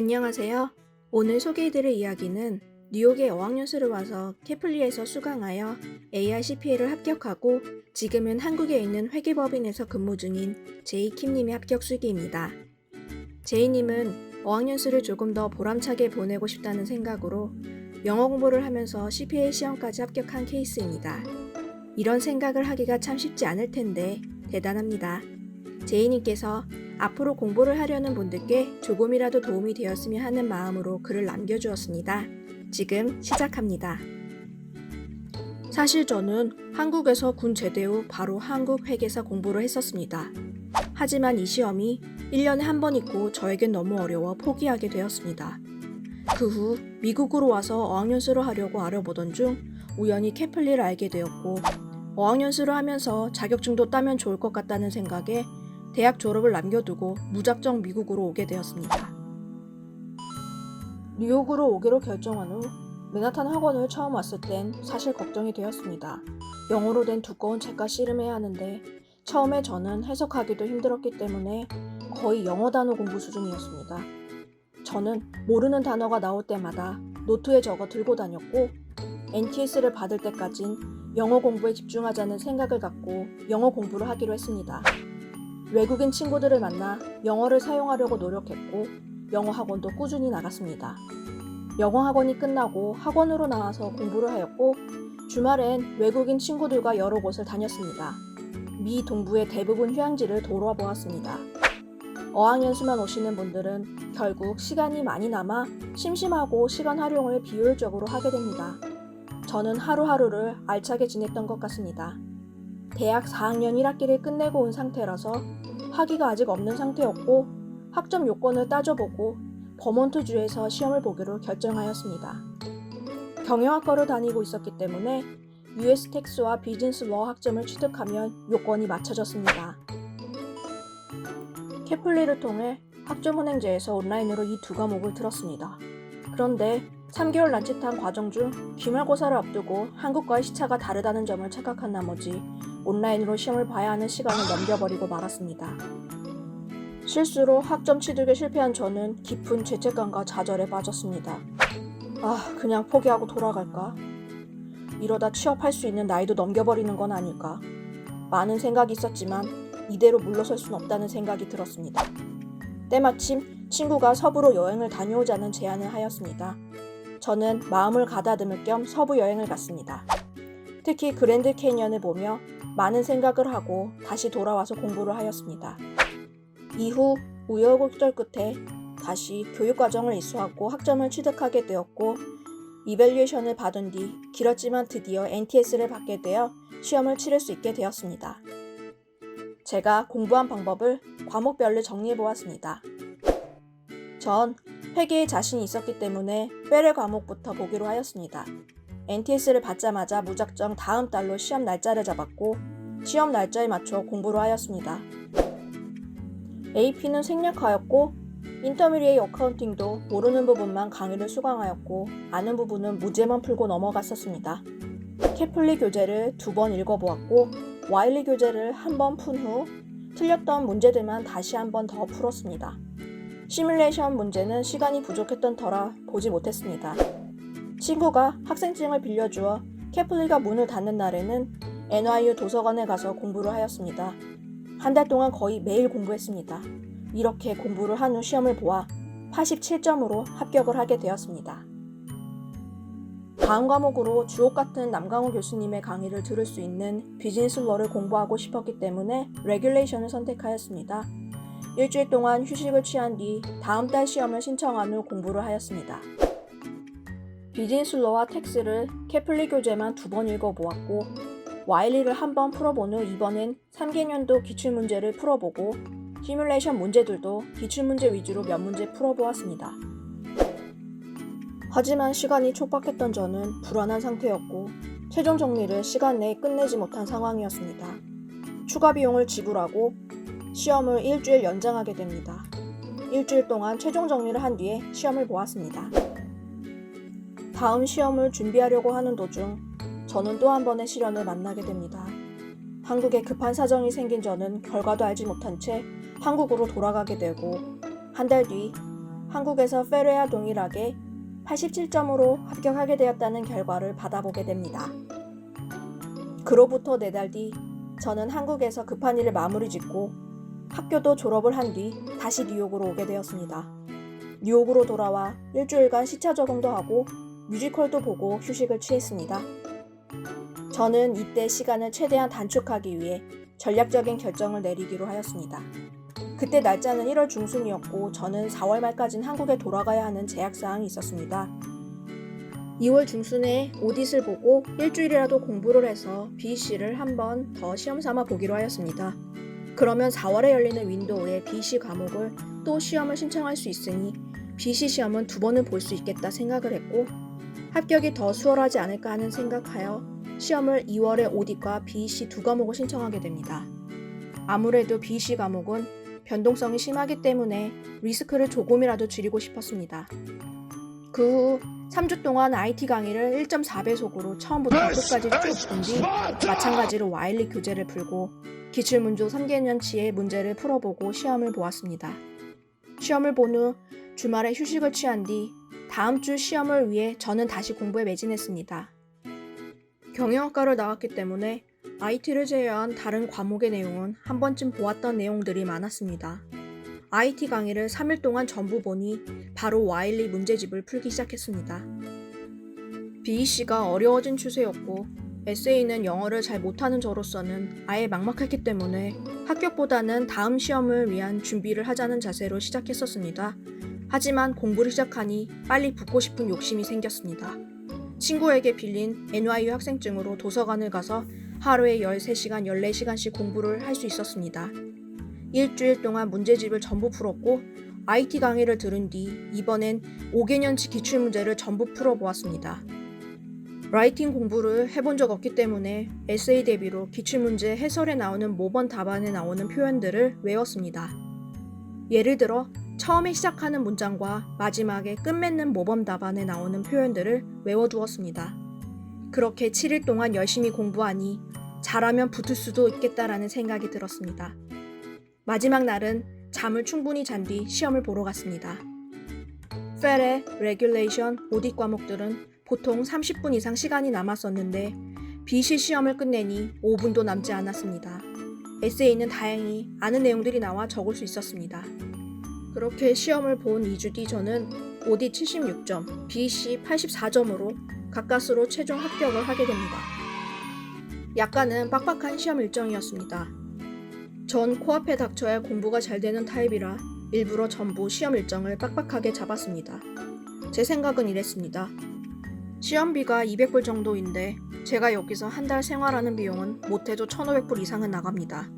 안녕하세요. 오늘 소개해드릴 이야기는 뉴욕에 어학연수를 와서 케플리에서 수강하여 ARCPA를 합격하고 지금은 한국에 있는 회계법인에서 근무 중인 제이킴님의 합격 수기입니다. 제이님은 어학연수를 조금 더 보람차게 보내고 싶다는 생각으로 영어 공부를 하면서 CPA 시험까지 합격한 케이스입니다. 이런 생각을 하기가 참 쉽지 않을 텐데 대단합니다. 제이님께서 앞으로 공부를 하려는 분들께 조금이라도 도움이 되었으면 하는 마음으로 글을 남겨주었습니다. 지금 시작합니다. 사실 저는 한국에서 군 제대 후 바로 한국 회계사 공부를 했었습니다. 하지만 이 시험이 1년에 한 번 있고 저에겐 너무 어려워 포기하게 되었습니다. 그 후 미국으로 와서 어학연수를 하려고 알아보던 중 우연히 케플리를 알게 되었고 어학연수를 하면서 자격증도 따면 좋을 것 같다는 생각에 대학 졸업을 남겨두고 무작정 미국으로 오게 되었습니다. 뉴욕으로 오기로 결정한 후 맨하탄 학원을 처음 왔을 땐 사실 걱정이 되었습니다. 영어로 된 두꺼운 책과 씨름해야 하는데 처음에 저는 해석하기도 힘들었기 때문에 거의 영어 단어 공부 수준이었습니다. 저는 모르는 단어가 나올 때마다 노트에 적어 들고 다녔고 NTS를 받을 때까진 영어 공부에 집중하자는 생각을 갖고 영어 공부를 하기로 했습니다. 외국인 친구들을 만나 영어를 사용하려고 노력했고 영어 학원도 꾸준히 나갔습니다. 영어 학원이 끝나고 학원으로 나와서 공부를 하였고 주말엔 외국인 친구들과 여러 곳을 다녔습니다. 미 동부의 대부분 휴양지를 돌아보았습니다. 어학연수만 오시는 분들은 결국 시간이 많이 남아 심심하고 시간 활용을 비효율적으로 하게 됩니다. 저는 하루하루를 알차게 지냈던 것 같습니다. 대학 4학년 1학기를 끝내고 온 상태라서 학위가 아직 없는 상태였고 학점 요건을 따져보고 버몬트주에서 시험을 보기로 결정하였습니다. 경영학과로 다니고 있었기 때문에 US 텍스와 비즈니스 러 학점을 취득하면 요건이 맞춰졌습니다. 케플리를 통해 학점은행제에서 온라인으로 이 두 과목을 들었습니다. 그런데 3개월 란짓한 과정 중 기말고사를 앞두고 한국과의 시차가 다르다는 점을 착각한 나머지 온라인으로 시험을 봐야 하는 시간을 넘겨버리고 말았습니다. 실수로 학점 취득에 실패한 저는 깊은 죄책감과 좌절에 빠졌습니다. 그냥 포기하고 돌아갈까? 이러다 취업할 수 있는 나이도 넘겨버리는 건 아닐까? 많은 생각이 있었지만 이대로 물러설 순 없다는 생각이 들었습니다. 때마침 친구가 서부로 여행을 다녀오자는 제안을 하였습니다. 저는 마음을 가다듬을 겸 서부 여행을 갔습니다. 특히 그랜드 캐니언을 보며 많은 생각을 하고 다시 돌아와서 공부를 하였습니다. 이후 우여곡절 끝에 다시 교육과정을 이수하고 학점을 취득하게 되었고 이밸류에이션을 받은 뒤 길었지만 드디어 NTS를 받게 되어 시험을 치를 수 있게 되었습니다. 제가 공부한 방법을 과목별로 정리해보았습니다. 전 회계에 자신이 있었기 때문에 페레 과목부터 보기로 하였습니다. NTS를 받자마자 무작정 다음 달로 시험 날짜를 잡았고 시험 날짜에 맞춰 공부를 하였습니다. AP는 생략하였고 인터미디에이 어카운팅도 모르는 부분만 강의를 수강하였고 아는 부분은 문제만 풀고 넘어갔었습니다. 케플리 교재를 2번 읽어보았고 와일리 교재를 한 번 푼 후 틀렸던 문제들만 다시 한 번 더 풀었습니다. 시뮬레이션 문제는 시간이 부족했던 터라 보지 못했습니다. 친구가 학생증을 빌려주어 케플리가 문을 닫는 날에는 NYU 도서관에 가서 공부를 하였습니다. 한 달 동안 거의 매일 공부했습니다. 이렇게 공부를 한 후 시험을 보아 87점으로 합격을 하게 되었습니다. 다음 과목으로 주옥 같은 남강호 교수님의 강의를 들을 수 있는 비즈니스 러를 공부하고 싶었기 때문에 레귤레이션을 선택하였습니다. 일주일 동안 휴식을 취한 뒤 다음 달 시험을 신청한 후 공부를 하였습니다. 비즈니스 러와 텍스를 케플리 교재만 2번 읽어보았고 와일리를 한 번 풀어본 후 이번엔 3개년도 기출문제를 풀어보고 시뮬레이션 문제들도 기출문제 위주로 몇 문제 풀어보았습니다. 하지만 시간이 촉박했던 저는 불안한 상태였고 최종 정리를 시간 내에 끝내지 못한 상황이었습니다. 추가 비용을 지불하고 시험을 일주일 연장하게 됩니다. 일주일 동안 최종 정리를 한 뒤에 시험을 보았습니다. 다음 시험을 준비하려고 하는 도중 저는 또 한 번의 시련을 만나게 됩니다. 한국에 급한 사정이 생긴 저는 결과도 알지 못한 채 한국으로 돌아가게 되고 한 달 뒤 한국에서 페레와 동일하게 87점으로 합격하게 되었다는 결과를 받아보게 됩니다. 그로부터 4달 뒤 저는 한국에서 급한 일을 마무리 짓고 학교도 졸업을 한 뒤 다시 뉴욕으로 오게 되었습니다. 뉴욕으로 돌아와 일주일간 시차 적응도 하고 뮤지컬도 보고 휴식을 취했습니다. 저는 이때 시간을 최대한 단축하기 위해 전략적인 결정을 내리기로 하였습니다. 그때 날짜는 1월 중순이었고 저는 4월 말까지는 한국에 돌아가야 하는 제약사항이 있었습니다. 2월 중순에 오딧을 보고 일주일이라도 공부를 해서 BC를 한 번 더 시험 삼아 보기로 하였습니다. 그러면 4월에 열리는 윈도우에 BC 과목을 또 시험을 신청할 수 있으니 BC 시험은 2번은 볼 수 있겠다 생각을 했고 합격이 더 수월하지 않을까 하는 생각하여 시험을 2월에 오딧과 BC 2과목을 신청하게 됩니다. 아무래도 BC 과목은 변동성이 심하기 때문에 리스크를 조금이라도 줄이고 싶었습니다. 그 후 3주 동안 IT 강의를 1.4배속으로 처음부터 끝까지 쭉 본 뒤 마찬가지로 와일리 교재를 풀고 기출문조 3개년치의 문제를 풀어보고 시험을 보았습니다. 시험을 본 후 주말에 휴식을 취한 뒤 다음 주 시험을 위해 저는 다시 공부에 매진했습니다. 경영학과를 나왔기 때문에 IT를 제외한 다른 과목의 내용은 한 번쯤 보았던 내용들이 많았습니다. IT 강의를 3일 동안 전부 보니 바로 와일리 문제집을 풀기 시작했습니다. BEC가 어려워진 추세였고 에세이는 영어를 잘 못하는 저로서는 아예 막막했기 때문에 합격보다는 다음 시험을 위한 준비를 하자는 자세로 시작했었습니다. 하지만 공부를 시작하니 빨리 붙고 싶은 욕심이 생겼습니다. 친구에게 빌린 NYU 학생증으로 도서관을 가서 하루에 13시간, 14시간씩 공부를 할 수 있었습니다. 일주일 동안 문제집을 전부 풀었고 IT 강의를 들은 뒤 이번엔 5개년치 기출문제를 전부 풀어보았습니다. 라이팅 공부를 해본 적 없기 때문에 에세이 대비로 기출문제 해설에 나오는 모번 답안에 나오는 표현들을 외웠습니다. 예를 들어 처음에 시작하는 문장과 마지막에 끝맺는 모범 답안에 나오는 표현들을 외워두었습니다. 그렇게 7일 동안 열심히 공부하니 잘하면 붙을 수도 있겠다라는 생각이 들었습니다. 마지막 날은 잠을 충분히 잔 뒤 시험을 보러 갔습니다. 페레, 레귤레이션, 오딧 과목들은 보통 30분 이상 시간이 남았었는데 BC 시험을 끝내니 5분도 남지 않았습니다. 에세이는 다행히 아는 내용들이 나와 적을 수 있었습니다. 그렇게 시험을 본 2주 뒤 저는 오딧 76점, BC 84점으로 가까스로 최종 합격을 하게 됩니다. 약간은 빡빡한 시험 일정이었습니다. 전 코앞에 닥쳐야 공부가 잘 되는 타입이라 일부러 전부 시험 일정을 빡빡하게 잡았습니다. 제 생각은 이랬습니다. 시험비가 200불 정도인데 제가 여기서 한 달 생활하는 비용은 못해도 1,500불 이상은 나갑니다.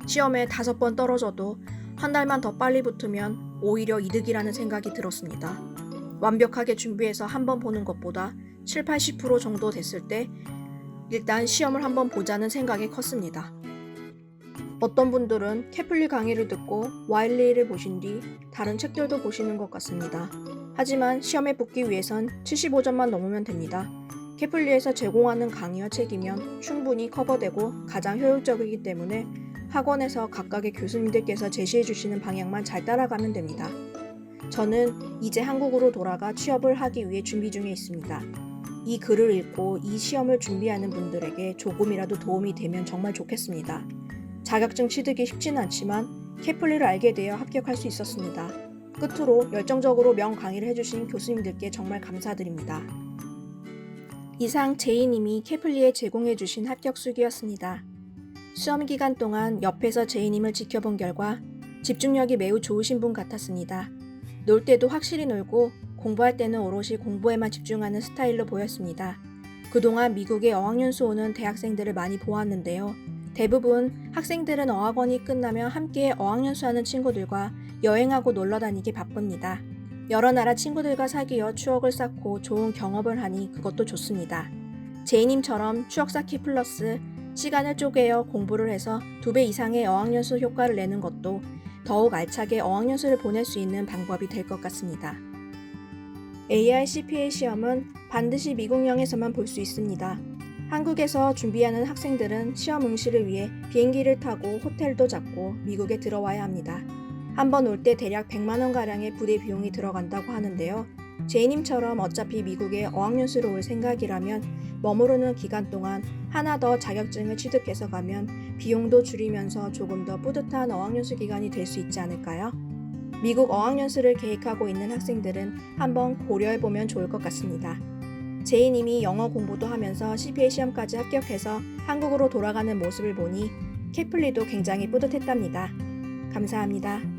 시험에 5번 떨어져도 한 달만 더 빨리 붙으면 오히려 이득이라는 생각이 들었습니다. 완벽하게 준비해서 한 번 보는 것보다 7, 80% 정도 됐을 때 일단 시험을 한번 보자는 생각이 컸습니다. 어떤 분들은 케플리 강의를 듣고 와일리를 보신 뒤 다른 책들도 보시는 것 같습니다. 하지만 시험에 붙기 위해선 75점만 넘으면 됩니다. 케플리에서 제공하는 강의와 책이면 충분히 커버되고 가장 효율적이기 때문에 학원에서 각각의 교수님들께서 제시해 주시는 방향만 잘 따라가면 됩니다. 저는 이제 한국으로 돌아가 취업을 하기 위해 준비 중에 있습니다. 이 글을 읽고 이 시험을 준비하는 분들에게 조금이라도 도움이 되면 정말 좋겠습니다. 자격증 취득이 쉽지는 않지만 케플리를 알게 되어 합격할 수 있었습니다. 끝으로 열정적으로 명강의를 해주신 교수님들께 정말 감사드립니다. 이상 제이님이 케플리에 제공해주신 합격 수기였습니다. 시험 기간 동안 옆에서 제이님을 지켜본 결과 집중력이 매우 좋으신 분 같았습니다. 놀 때도 확실히 놀고 공부할 때는 오롯이 공부에만 집중하는 스타일로 보였습니다. 그동안 미국에 어학연수 오는 대학생들을 많이 보았는데요. 대부분 학생들은 어학원이 끝나면 함께 어학연수하는 친구들과 여행하고 놀러 다니기 바쁩니다. 여러 나라 친구들과 사귀어 추억을 쌓고 좋은 경험을 하니 그것도 좋습니다. 제이님처럼 추억 쌓기 플러스 시간을 쪼개어 공부를 해서 2배 이상의 어학연수 효과를 내는 것도 더욱 알차게 어학연수를 보낼 수 있는 방법이 될 것 같습니다. AICPA 시험은 반드시 미국령에서만 볼 수 있습니다. 한국에서 준비하는 학생들은 시험 응시를 위해 비행기를 타고 호텔도 잡고 미국에 들어와야 합니다. 한 번 올 때 대략 100만 원가량의 부대 비용이 들어간다고 하는데요. 제이님처럼 어차피 미국에 어학연수로 올 생각이라면 머무르는 기간 동안 하나 더 자격증을 취득해서 가면 비용도 줄이면서 조금 더 뿌듯한 어학연수 기간이 될 수 있지 않을까요? 미국 어학연수를 계획하고 있는 학생들은 한번 고려해보면 좋을 것 같습니다. 제이님이 영어 공부도 하면서 CPA 시험까지 합격해서 한국으로 돌아가는 모습을 보니 캐플리도 굉장히 뿌듯했답니다. 감사합니다.